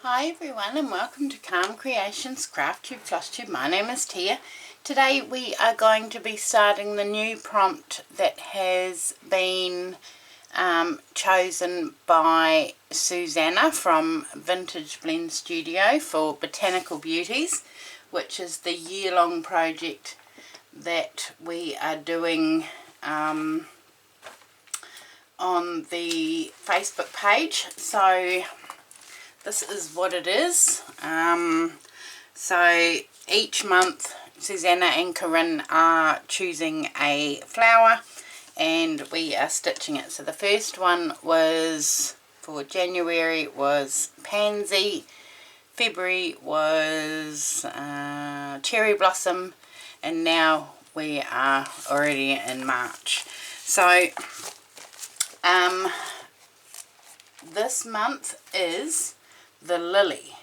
Hi everyone and welcome to Calm Creations Crafty Flosstube. My name is Tia. Today we are going to be starting the new prompt that has been chosen by SUSANNA from Vintage Blend Studio for Botanical Beauties, which is the year-long project that we are doing on the Facebook page. So this is what it is. So each month SUSANNA and Corrine are choosing a flower and we are stitching it. So the first one was for January was pansy, February was cherry blossom, and now we are already in March. So this month is the lily.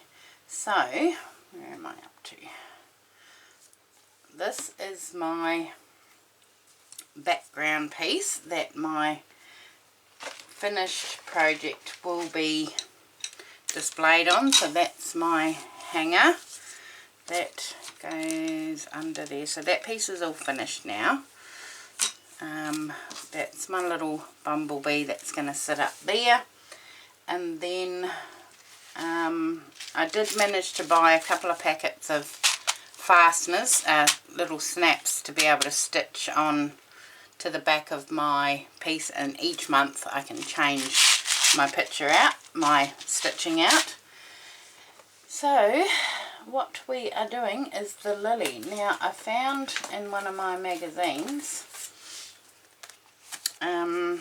So where am I up to? This is my background piece that my finished project will be displayed on. So that's my hanger that goes under there. So that piece is all finished now. That's my little bumblebee that's going to sit up there. And then I did manage to buy a couple of packets of fasteners, little snaps to be able to stitch on to the back of my piece, and each month I can change my picture out, my stitching out. So what we are doing is the lily. Now I found in one of my magazines the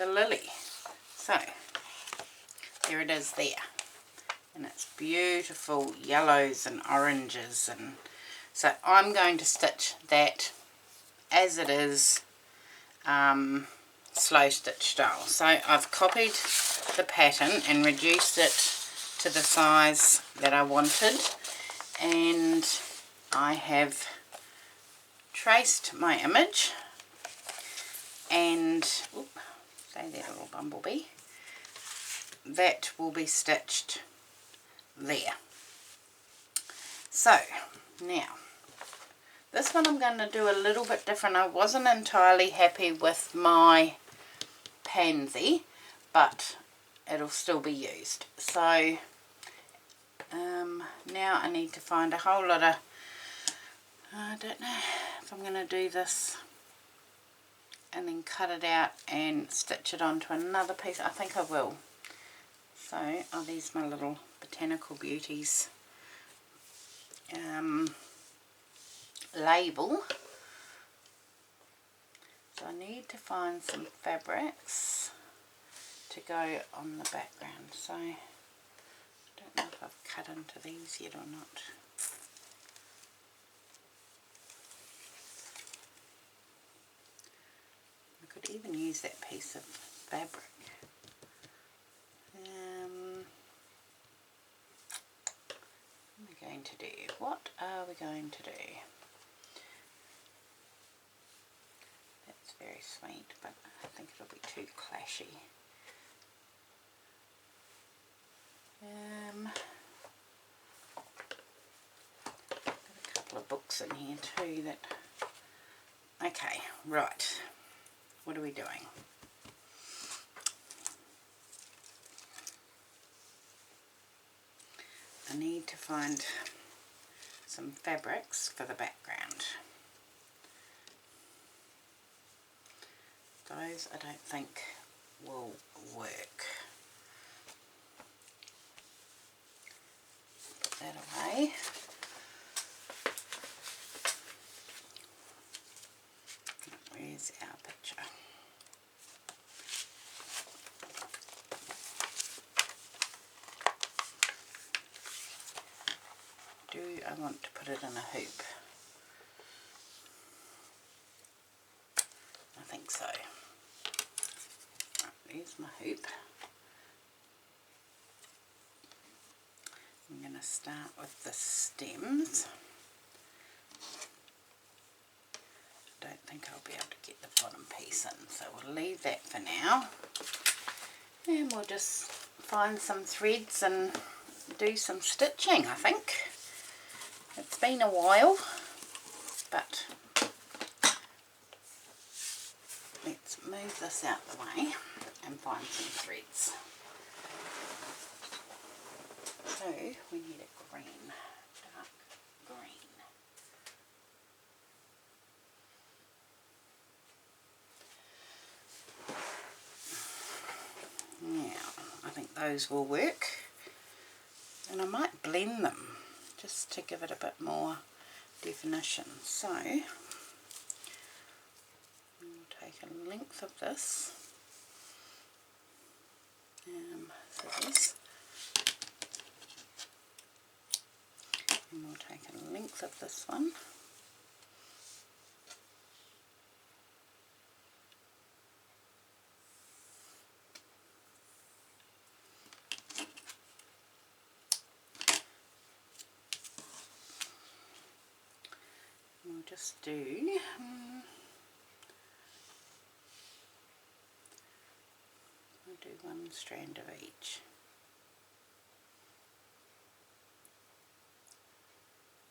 lily. So there it is there, and it's beautiful yellows and oranges, and so I'm going to stitch that as it is, slow stitch style. So I've copied the pattern and reduced it to the size that I wanted, and I have traced my image and stay there, little bumblebee, that will be stitched there. So now this one I'm going to do a little bit different. I wasn't entirely happy with my pansy, but it'll still be used. So now I need to find a whole lot of, I don't know if I'm going to do this and then cut it out and stitch it onto another piece. I think I will. So these my little Botanical Beauties label. So I need to find some fabrics to go on the background. So I don't know if I've cut into these yet or not. I could even use that piece of fabric. What are we going to do? That's very sweet, but I think it'll be too clashy. Got a couple of books in here too that, okay, right, what are we doing? I need to find some fabrics for the background. Those I don't think will work. Put that away. Where's our picture? Do I want to put it in a hoop? I think so. Right, there's my hoop. I'm going to start with the stems. I don't think I'll be able to get the bottom piece in, so we'll leave that for now. And we'll just find some threads and do some stitching, I think. It's been a while, but let's move this out the way and find some threads. So we need a green, dark green. Now, I think those will work, and I might blend them just to give it a bit more definition. So, we'll take a length of this, scissors, and we'll take a length of this one. We'll just do we'll do one strand of each.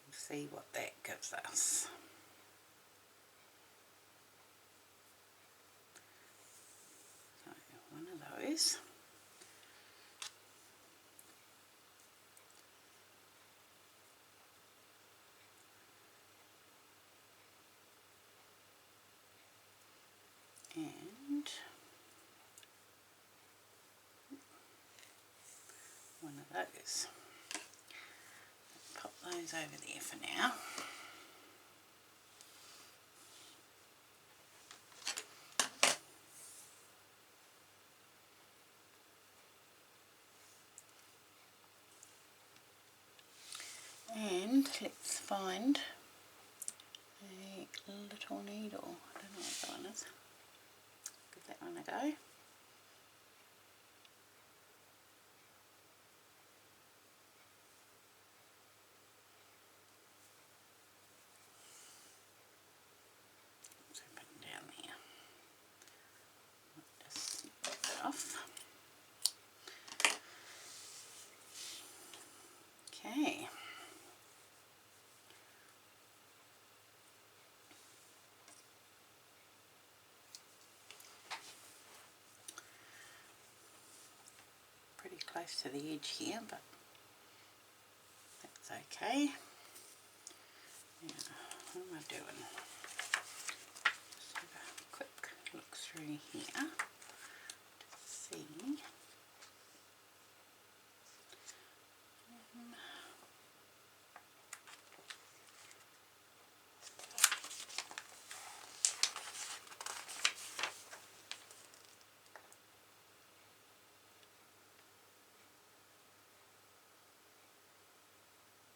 We'll see what that gives us. So one of those. And one of those. Pop those over there for now. And let's find a little needle. I don't know what that one is. Give that one a go. Let's open it down there. Just snip that off. Okay. Pretty close to the edge here, but that's okay. Now, what am I doing? Just have a quick look through here to see.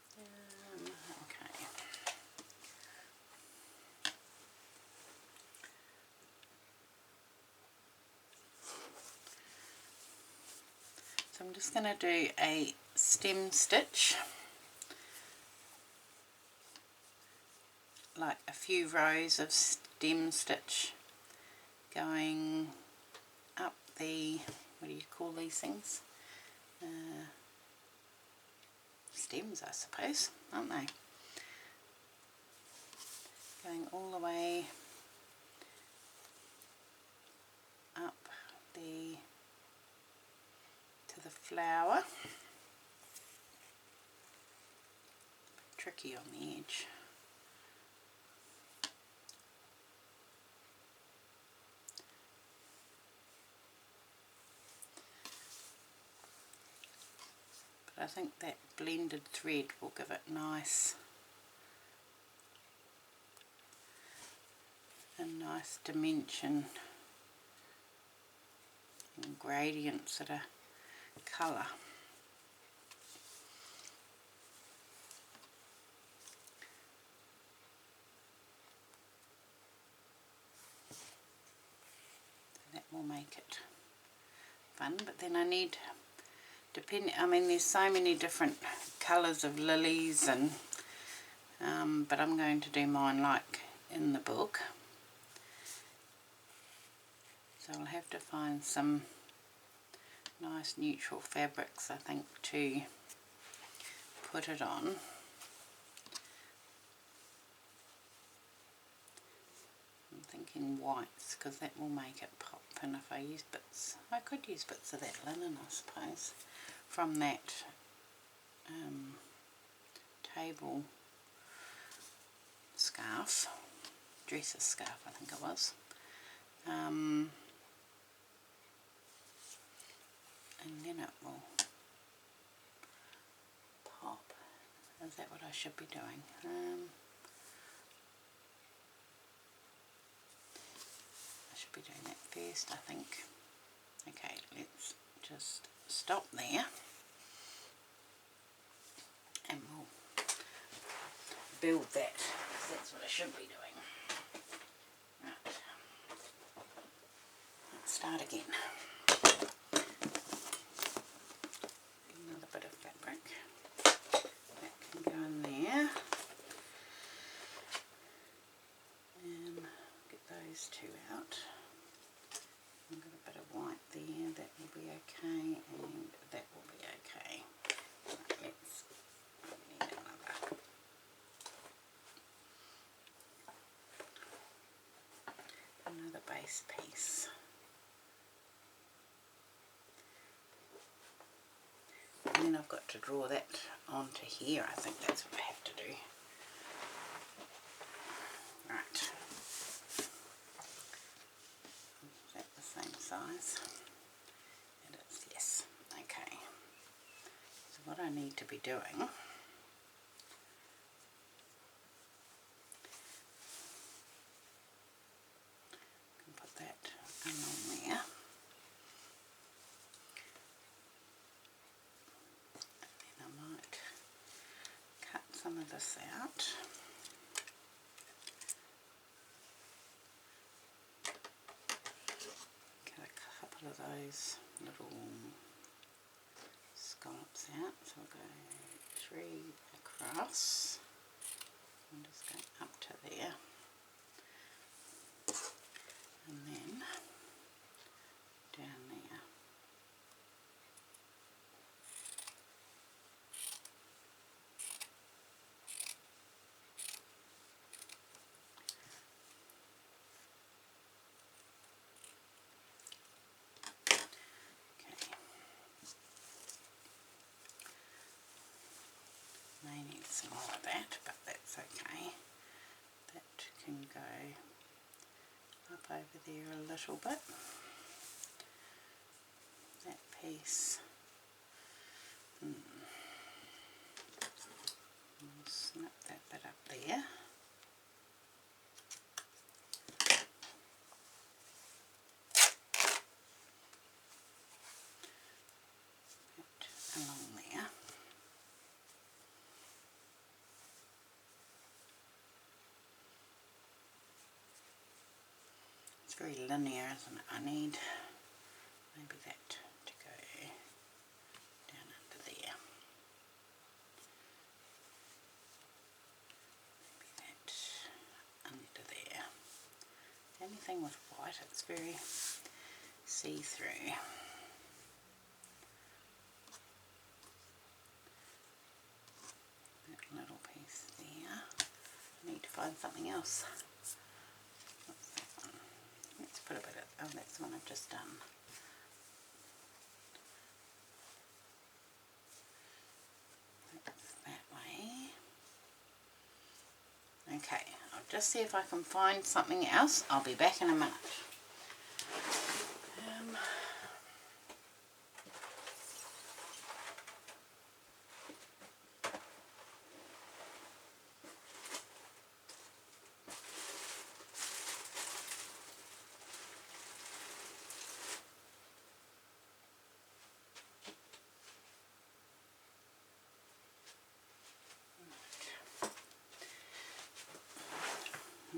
Okay. So I'm just going to do a stem stitch, like a few rows of stem stitch going up the, what do you call these things? Stems, I suppose, aren't they? Going all the way up to the flower. Tricky on the edge. But I think that blended thread will give it a nice dimension and gradient sort of colour. That will make it fun, but then I need, I mean there's so many different colours of lilies, and but I'm going to do mine like in the book, so I'll have to find some nice neutral fabrics, I think, to put it on. I'm thinking whites because that will make it pop, and if I use bits, I could use bits of that linen, I suppose, from that table scarf, dresser scarf I think it was, and then it will pop. Is that what I should be doing? I should be doing that first, I think. Okay, let's just stop there and we'll build that, because that's what I should be doing. Right, let's start again. Another bit of fabric that can go in there, and get those two out. I've got a bit of white there, that will be okay, and that will be okay. Right, let's need another base piece. And then I've got to draw that onto here. I think that's what I have to do. Right. Is that the same size? It is, yes. Okay. So what I need to be doing, I can put that along there. I might cut some of this out. Cut a couple of those little scallops out. So I'll go 3 across. I'm just going up to there. And then down there. May need some more of that, but that's okay. That can go up over there a little bit. That piece. We'll snip that bit up there. That along there. It's very linear, isn't it? I need maybe that to go down under there. Maybe that under there. The only thing with white, it's very see-through. That little piece there. I need to find something else. What's that one? Let's put a bit of, oh, that's the one I've just done. That's that way. Okay, I'll just see if I can find something else. I'll be back in a minute.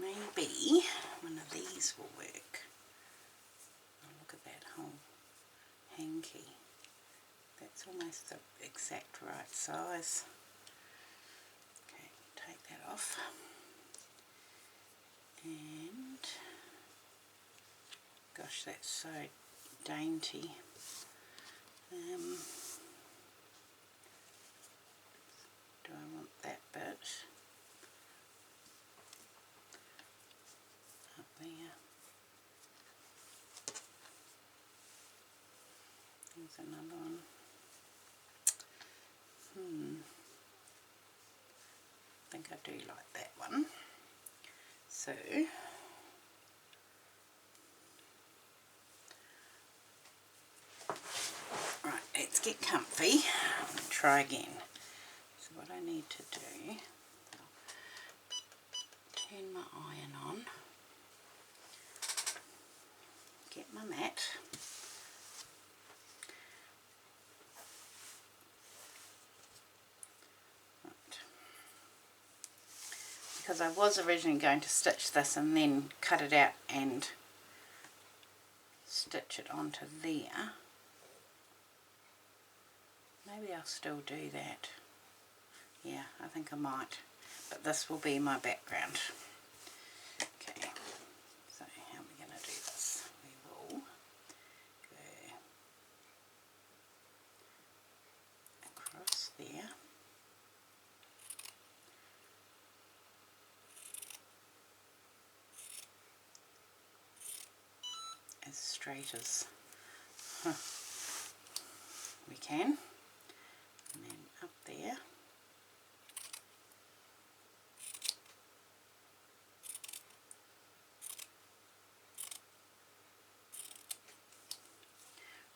Maybe one of these will work. Oh, look at that whole hanky. That's almost the exact right size. Okay, take that off. And gosh, that's so dainty. Do I want that bit up there? There's another one. I think I do like that one. So right, let's get comfy and try again. So what I need to do, turn my iron on, get my mat, because I was originally going to stitch this and then cut it out and stitch it onto there. Maybe I'll still do that. Yeah, I think I might. But this will be my background. Okay, so how are we going to do this? We will go across there. As straight as we can, and then up there,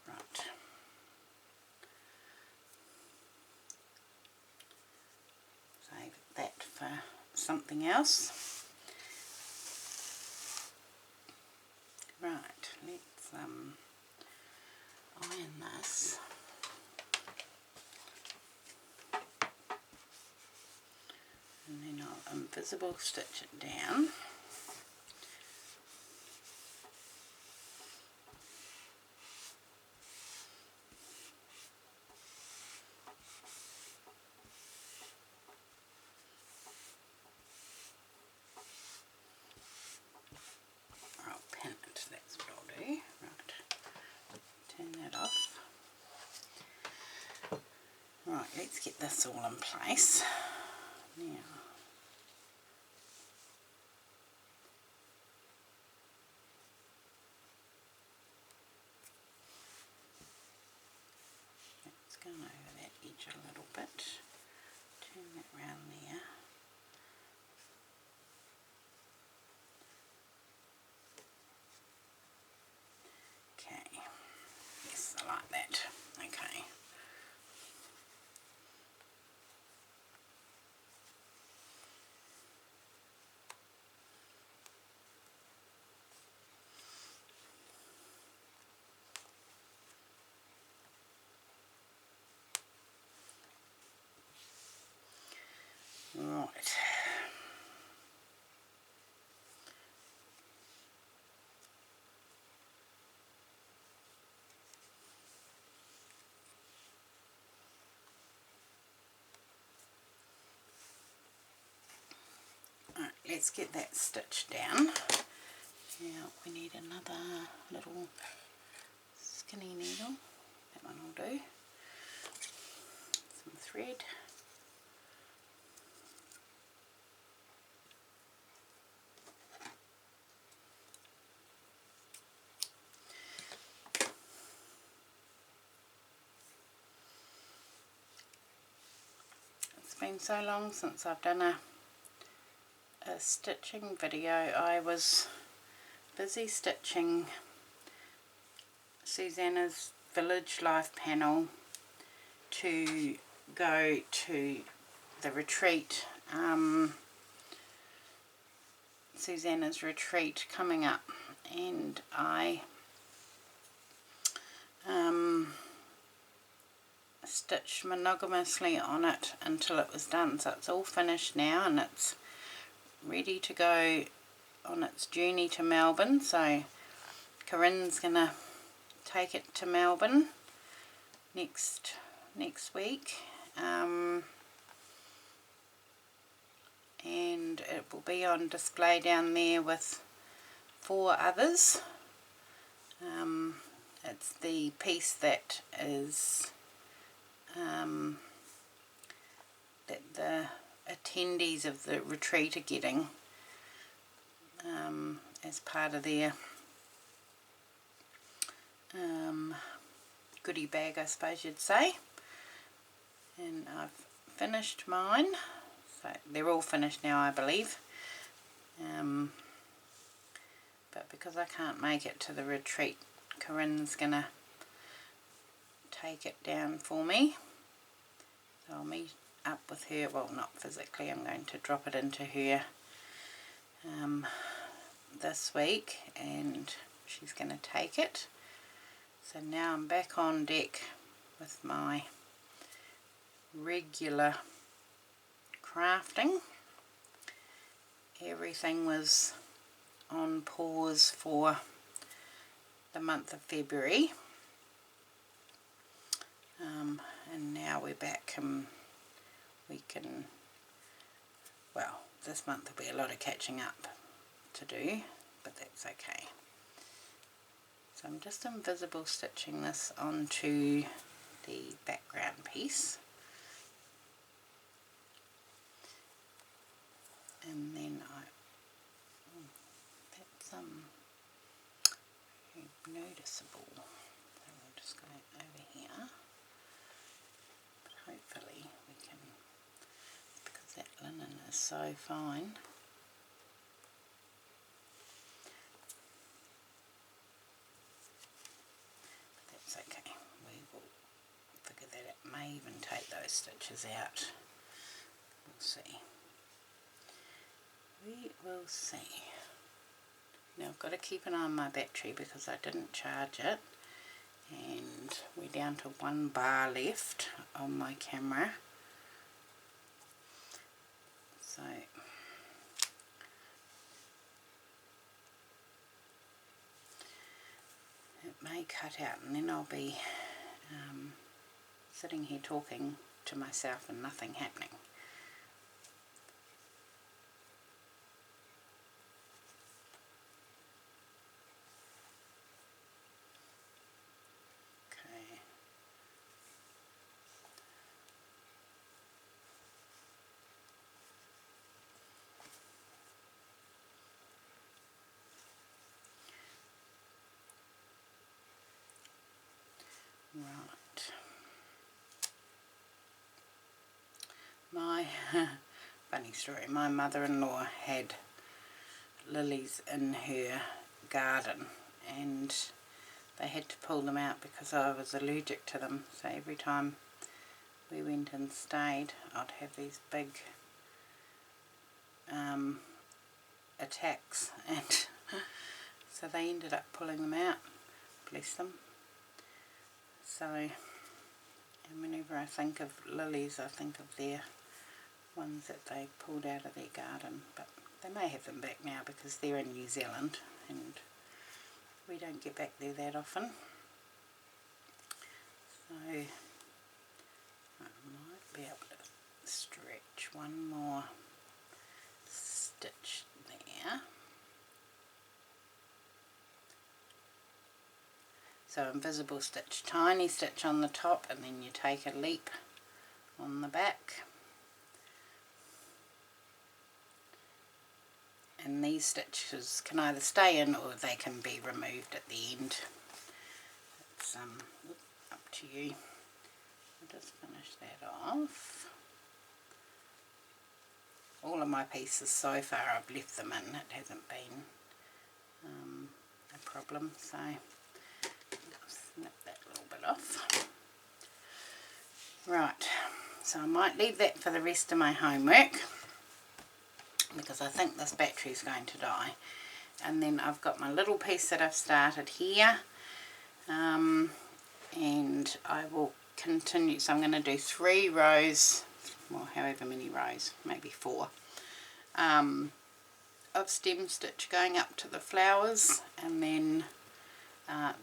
right, save that for something else. Right, let's iron this. And then I'll invisible stitch it down. Or I'll pin it, that's what I'll do. Right, turn that off. Right, let's get this all in place. Now, let's go over that edge a little bit, turn that round there. Okay, yes, I like that. Okay. Right. Right, let's get that stitched down. Now we need another little skinny needle. That one will do. Some thread. It's been so long since I've done a stitching video. I was busy stitching Susanna's Village Life panel to go to the retreat, Susanna's retreat coming up, and I stitched monogamously on it until it was done. So it's all finished now and it's ready to go on its journey to Melbourne. So Corrine's gonna take it to Melbourne next week, and it will be on display down there with 4 others, It's the piece that is that the attendees of the retreat are getting as part of their goodie bag, I suppose you'd say. And I've finished mine, so they're all finished now, I believe. But because I can't make it to the retreat, Corrine's gonna take it down for me. So I'll meet up with her, well, not physically, I'm going to drop it into her this week, and she's going to take it. So now I'm back on deck with my regular crafting. Everything was on pause for the month of February, and now we're back, and we can, well, this month will be a lot of catching up to do, but that's okay. So I'm just invisible stitching this onto the background piece, and then that's very noticeable. So we'll just go over here, but hopefully we can, because that linen is so fine. But that's okay, we will figure that out. May even take those stitches out. We'll see. We will see. Now I've got to keep an eye on my battery because I didn't charge it, and we're down to 1 bar left on my camera. So it may cut out, and then I'll be sitting here talking to myself and nothing happening. Right. My funny story, my mother-in-law had lilies in her garden, and they had to pull them out because I was allergic to them. So every time we went and stayed, I'd have these big attacks, and so they ended up pulling them out, bless them. So, and whenever I think of lilies, I think of their ones that they pulled out of their garden, but they may have them back now because they're in New Zealand and we don't get back there that often. So I might be able to stretch one more stitch there. So invisible stitch, tiny stitch on the top, and then you take a leap on the back. And these stitches can either stay in or they can be removed at the end. It's up to you. I'll just finish that off. All of my pieces so far I've left them in, it hasn't been a problem, so snip that little bit off. Right, so I might leave that for the rest of my homework because I think this battery is going to die. And then I've got my little piece that I've started here, and I will continue. So I'm going to do 3 rows, or however many rows, maybe 4, of stem stitch going up to the flowers, and then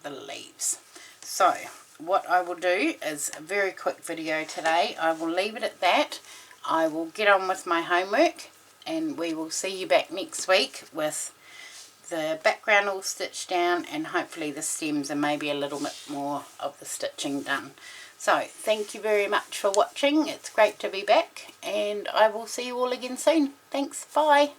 the leaves. So what I will do is a very quick video today. I will leave it at that. I will get on with my homework, and we will see you back next week with the background all stitched down, and hopefully the stems and maybe a little bit more of the stitching done. So thank you very much for watching. It's great to be back, and I will see you all again soon. Thanks, bye.